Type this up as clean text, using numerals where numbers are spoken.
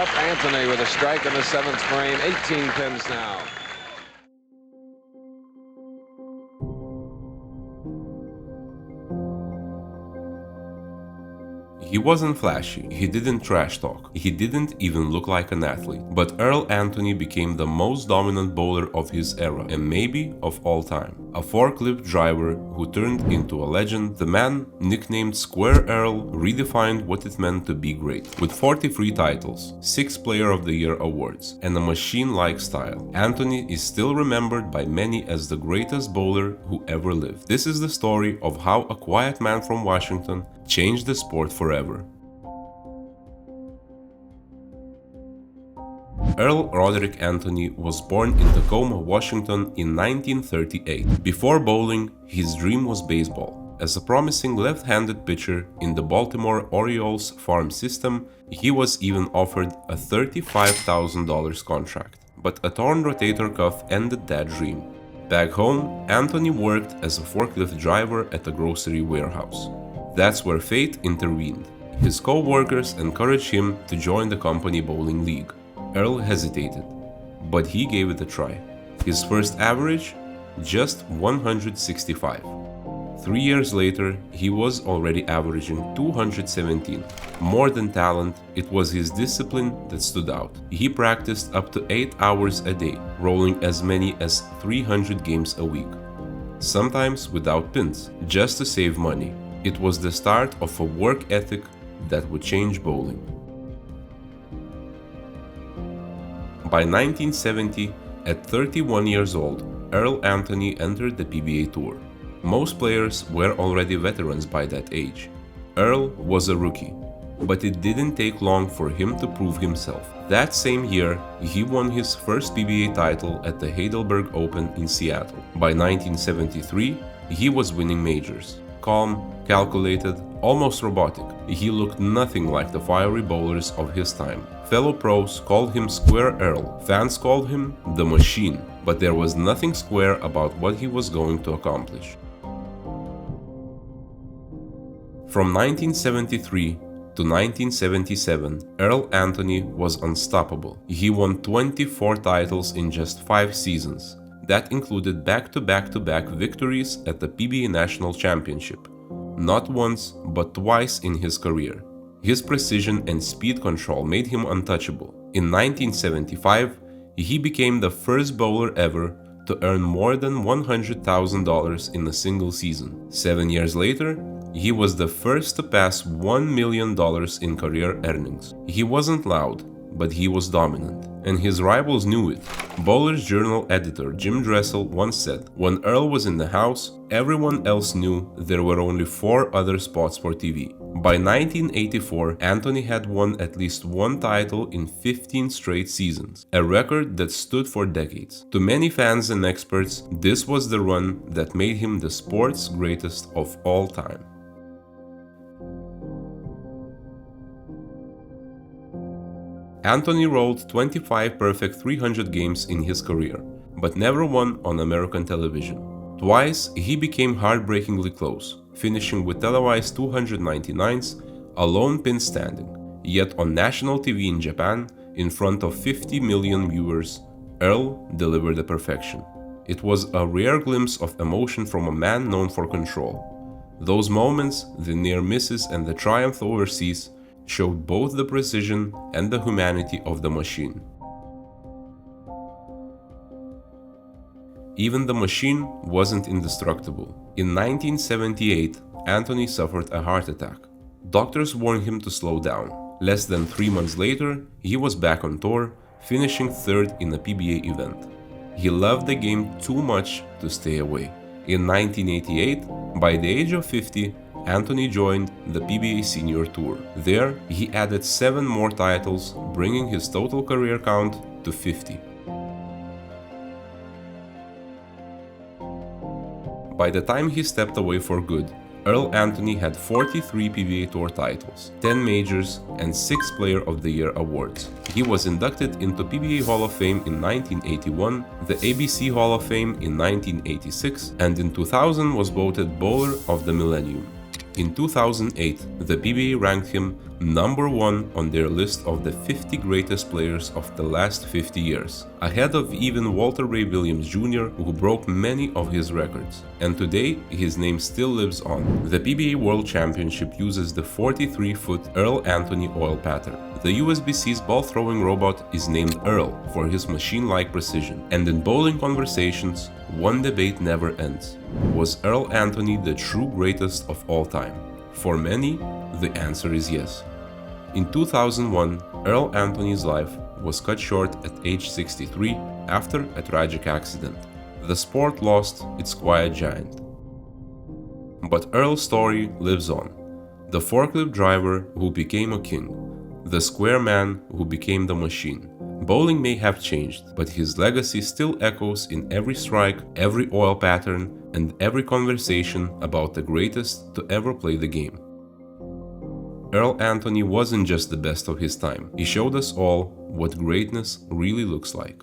Earl Anthony with a strike in the 7th frame, 18 pins now. He wasn't flashy, he didn't trash talk, he didn't even look like an athlete. But Earl Anthony became the most dominant bowler of his era, and maybe of all time. A forklift driver who turned into a legend, the man, nicknamed Square Earl, redefined what it meant to be great. With 43 titles, 6 Player of the Year awards, and a machine-like style, Anthony is still remembered by many as the greatest bowler who ever lived. This is the story of how a quiet man from Washington changed the sport forever. Earl Roderick Anthony was born in Tacoma, Washington in 1938. Before bowling, his dream was baseball. As a promising left-handed pitcher in the Baltimore Orioles farm system, he was even offered a $35,000 contract. But a torn rotator cuff ended that dream. Back home, Anthony worked as a forklift driver at a grocery warehouse. That's where fate intervened. His co-workers encouraged him to join the company bowling league. Earl hesitated, but he gave it a try. His first average? Just 165. 3 years later, he was already averaging 217. More than talent, it was his discipline that stood out. He practiced up to 8 hours a day, rolling as many as 300 games a week. Sometimes without pins, just to save money. It was the start of a work ethic that would change bowling. By 1970, at 31 years old, Earl Anthony entered the PBA Tour. Most players were already veterans by that age. Earl was a rookie, but it didn't take long for him to prove himself. That same year, he won his first PBA title at the Heidelberg Open in Seattle. By 1973, he was winning majors. Calm, calculated, almost robotic, he looked nothing like the fiery bowlers of his time. Fellow pros called him Square Earl, fans called him the Machine, but there was nothing square about what he was going to accomplish. From 1973 to 1977, Earl Anthony was unstoppable. He won 24 titles in just 5 seasons. That included back-to-back-to-back victories at the PBA National Championship. Not once, but twice in his career. His precision and speed control made him untouchable. In 1975, he became the first bowler ever to earn more than $100,000 in a single season. 7 years later, he was the first to pass $1 million in career earnings. He wasn't loud, but he was dominant, and his rivals knew it. Bowler's Journal editor Jim Dressel once said, "When Earl was in the house, everyone else knew there were only 4 other spots for TV." By 1984, Anthony had won at least 1 title in 15 straight seasons, a record that stood for decades. To many fans and experts, this was the run that made him the sport's greatest of all time. Anthony rolled 25 perfect 300 games in his career, but never won on American television. Twice, he became heartbreakingly close, finishing with televised 299s, a lone pin standing. Yet on national TV in Japan, in front of 50 million viewers, Earl delivered the perfection. It was a rare glimpse of emotion from a man known for control. Those moments, the near misses and the triumph overseas, showed both the precision and the humanity of the machine. Even the machine wasn't indestructible. In 1978, Anthony suffered a heart attack. Doctors warned him to slow down. Less than 3 months later, he was back on tour, finishing 3rd in a PBA event. He loved the game too much to stay away. In 1988, by the age of 50, Anthony joined the PBA Senior Tour. There, he added 7 more titles, bringing his total career count to 50. By the time he stepped away for good, Earl Anthony had 43 PBA Tour titles, 10 majors, and 6 Player of the Year awards. He was inducted into PBA Hall of Fame in 1981, the ABC Hall of Fame in 1986, and in 2000 was voted Bowler of the Millennium. In 2008, the PBA ranked him number 1 on their list of the 50 greatest players of the last 50 years, ahead of even Walter Ray Williams Jr., who broke many of his records. And today, his name still lives on. The PBA World Championship uses the 43-foot Earl Anthony oil pattern. The USBC's ball-throwing robot is named Earl for his machine-like precision. And in bowling conversations, one debate never ends. Was Earl Anthony the true greatest of all time? For many, the answer is yes. In 2001, Earl Anthony's life was cut short at age 63 after a tragic accident. The sport lost its quiet giant. But Earl's story lives on. The forklift driver who became a king. The square man who became the machine. Bowling may have changed, but his legacy still echoes in every strike, every oil pattern, and every conversation about the greatest to ever play the game. Earl Anthony wasn't just the best of his time. He showed us all what greatness really looks like.